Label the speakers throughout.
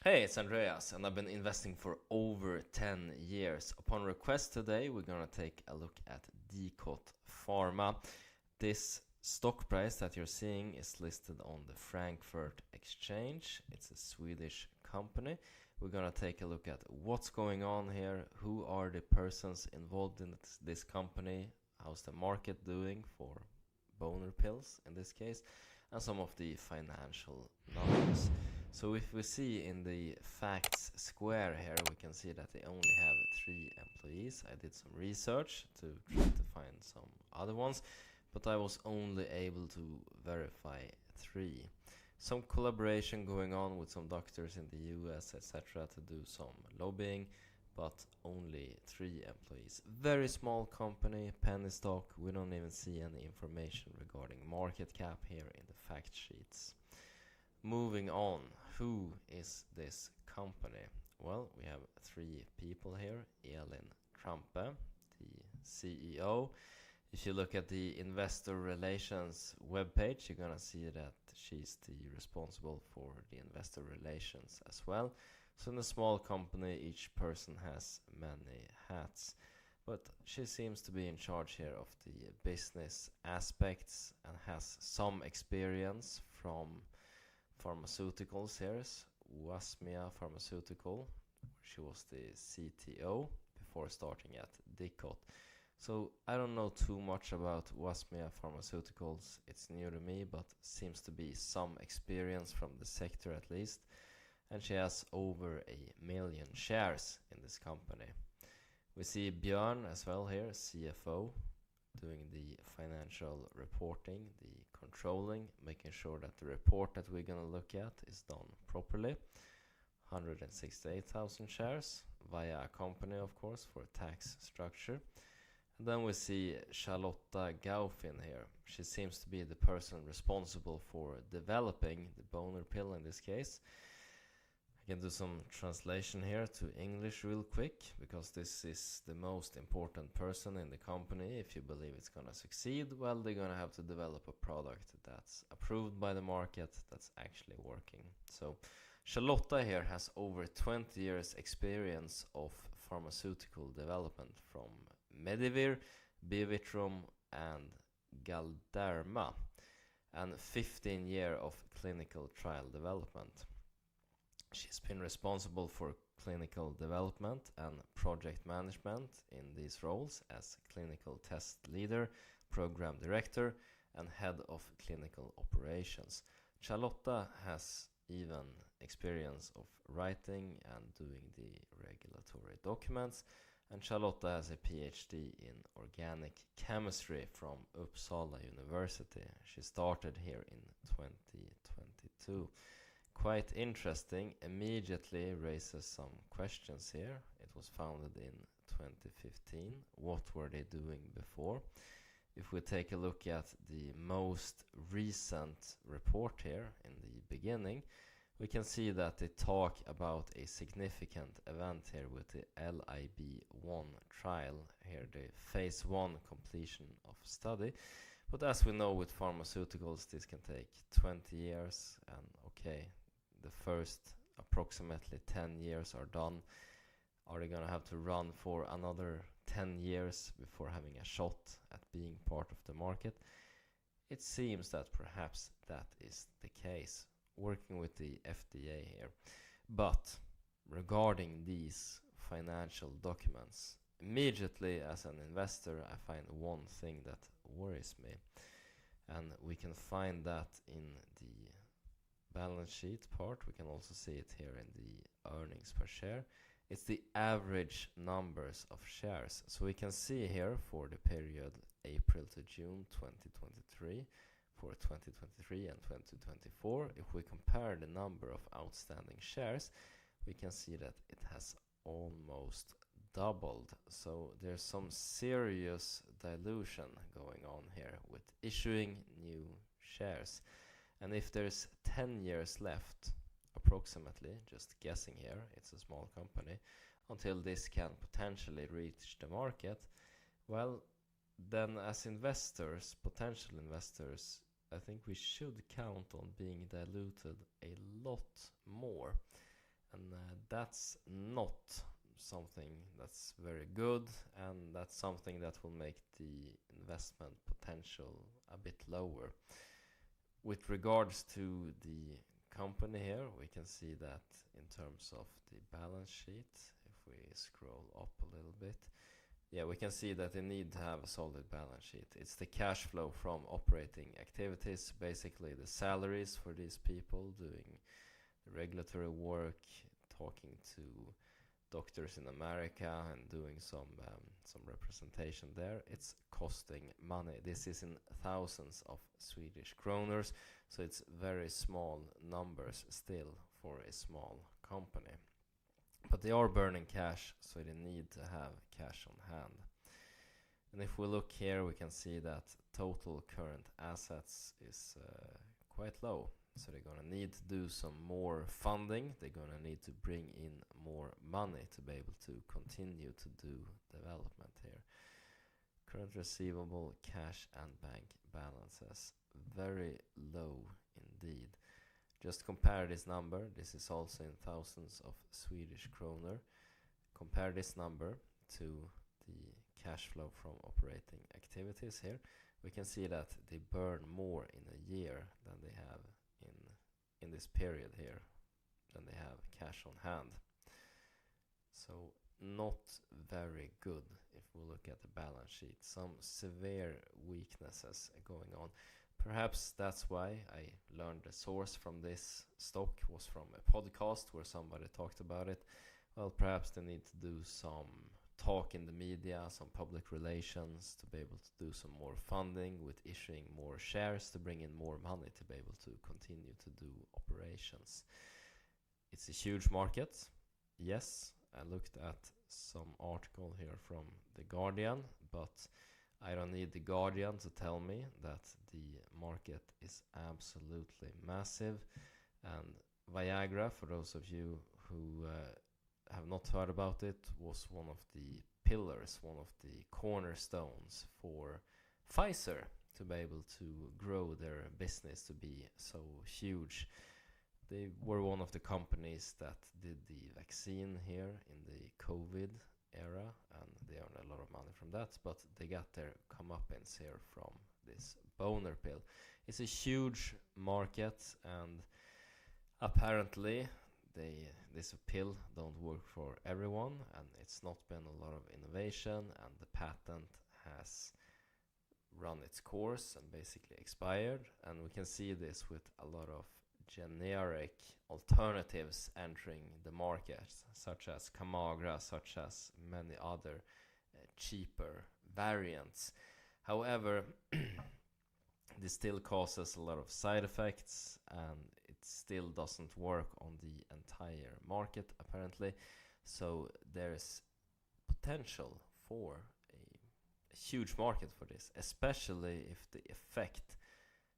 Speaker 1: Hey, it's Andreas, and I've been investing for over 10 years. Upon request today, we're gonna take a look at Dicot Pharma. This stock price that you're seeing is listed on the Frankfurt Exchange. It's a Swedish company. We're gonna take a look at what's going on here, who are the persons involved in this company, how's the market doing for boner pills in this case, and some of the financial numbers. So if we see in the facts square here, we can see that they only have 3 employees. I did some research to try to find some other ones, but I was only able to verify 3. Some collaboration going on with some doctors in the US, etc., to do some lobbying, but only 3 employees. Very small company, penny stock. We don't even see any information regarding market cap here in the fact sheets. Moving on, who is this company? Well, we have 3 people here. Elin Krampe, the CEO. If you look at the investor relations webpage, you're gonna see that she's the responsible for the investor relations as well. So in a small company, each person has many hats. But she seems to be in charge here of the business aspects and has some experience from pharmaceuticals here. Wasmia Pharmaceutical. She was the CTO before starting at Dicot. So I don't know too much about Wasmia Pharmaceuticals. It's new to me, but seems to be some experience from the sector at least. And she has over 1 million shares in this company. We see Björn as well here, CFO, doing the financial reporting, the controlling, making sure that the report that we're going to look at is done properly. 168,000 shares via a company, of course, for a tax structure. And then we see Charlotta Gaufin here. She seems to be the person responsible for developing the boner pill in this case. I can do some translation here to English real quick, because this is the most important person in the company. If you believe it's gonna succeed, well, they're gonna have to develop a product that's approved by the market, that's actually working. So Charlotta here has over 20 years experience of pharmaceutical development from Medivir, Biovitrium and Galderma, and 15 years of clinical trial development. She's been responsible for clinical development and project management in these roles as clinical test leader, program director, and head of clinical operations. Charlotta has even experience of writing and doing the regulatory documents, and Charlotta has a PhD in organic chemistry from Uppsala University. She started here in 2022. Quite interesting, immediately raises some questions here. It was founded in 2015. What were they doing before? If we take a look at the most recent report here in the beginning, we can see that they talk about a significant event here with the LIB1 trial, here the phase 1 completion of study. But as we know with pharmaceuticals, this can take 20 years, and okay, the first approximately 10 years are done. Are they gonna have to run for another 10 years before having a shot at being part of the market? It seems that perhaps that is the case, working with the FDA here. But regarding these financial documents, immediately as an investor, I find one thing that worries me, and we can find that in the balance sheet part. We can also see it here in the earnings per share. It's the average numbers of shares. So we can see here for the period April to June 2023, for 2023 and 2024, if we compare the number of outstanding shares, we can see that it has almost doubled. So there's some serious dilution going on here with issuing new shares. And if there's 10 years left, approximately, just guessing here, it's a small company, until this can potentially reach the market, well, then as investors, potential investors, I think we should count on being diluted a lot more. and that's not something that's very good, and that's something that will make the investment potential a bit lower. With regards to the company here, we can see that in terms of the balance sheet, if we scroll up a little bit, yeah, we can see that they need to have a solid balance sheet. It's the cash flow from operating activities, basically the salaries for these people doing the regulatory work, talking to doctors in America and doing some representation there. It's costing money. This is in thousands of Swedish kroners, so it's very small numbers still for a small company. But they are burning cash, so they need to have cash on hand. And if we look here, we can see that total current assets is quite low. So they're going to need to do some more funding. They're going to need to bring in more money to be able to continue to do development here. Current receivable, cash and bank balances, very low indeed. Just compare this number. This is also in thousands of Swedish kronor. Compare this number to the cash flow from operating activities here. We can see that they burn more in a year than they have in this period here, than they have cash on hand. So not very good if we look at the balance sheet. Some severe weaknesses going on. Perhaps that's why I learned the source from this stock was from a podcast where somebody talked about it. Well, perhaps they need to do some talk in the media, some public relations to be able to do some more funding with issuing more shares to bring in more money to be able to continue to do operations. It's a huge market. Yes, I looked at some article here from The Guardian, but I don't need The Guardian to tell me that the market is absolutely massive. And Viagra, for those of you who have not heard about it, was one of the pillars, one of the cornerstones for Pfizer to be able to grow their business to be so huge. They were one of the companies that did the vaccine here in the COVID era, and they earned a lot of money from that, but they got their comeuppance here from this boner pill. It's a huge market, and apparently this pill don't work for everyone, and it's not been a lot of innovation, and the patent has run its course and basically expired. And we can see this with a lot of generic alternatives entering the market, such as Camagra, such as many other cheaper variants. However, this still causes a lot of side effects, and it still doesn't work on the entire market apparently. So there's potential for a huge market for this, especially if the effect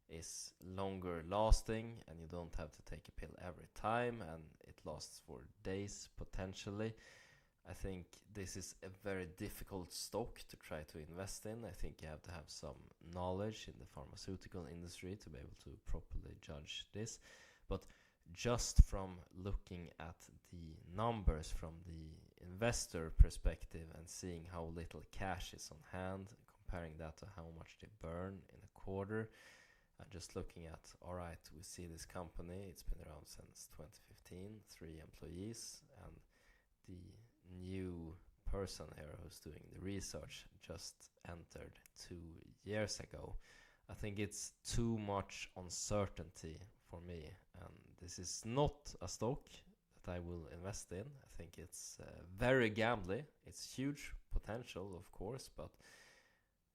Speaker 1: is longer lasting and you don't have to take a pill every time and it lasts for days potentially. I think this is a very difficult stock to try to invest in. I think you have to have some knowledge in the pharmaceutical industry to be able to properly judge this. But just from looking at the numbers from the investor perspective and seeing how little cash is on hand, comparing that to how much they burn in a quarter, and just looking at, alright, we see this company, it's been around since 2015, 3 employees, and the new person here who's doing the research just entered 2 years ago. I think it's too much uncertainty for me, and this is not a stock that I will invest in. I think it's very gambly. It's huge potential, of course, but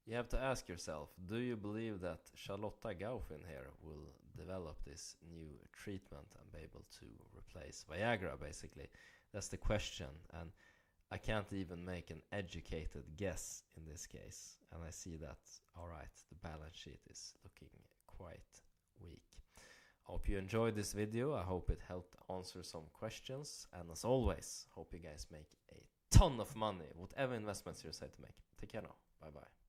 Speaker 1: you have to ask yourself, do you believe that Charlotta Gaufin here will develop this new treatment and be able to replace Viagra, basically? That's the question, and I can't even make an educated guess in this case. And I see that, alright, the balance sheet is looking quite weak. I hope you enjoyed this video. I hope it helped answer some questions. And as always, hope you guys make a ton of money, whatever investments you decide to make. Take care now. Bye bye.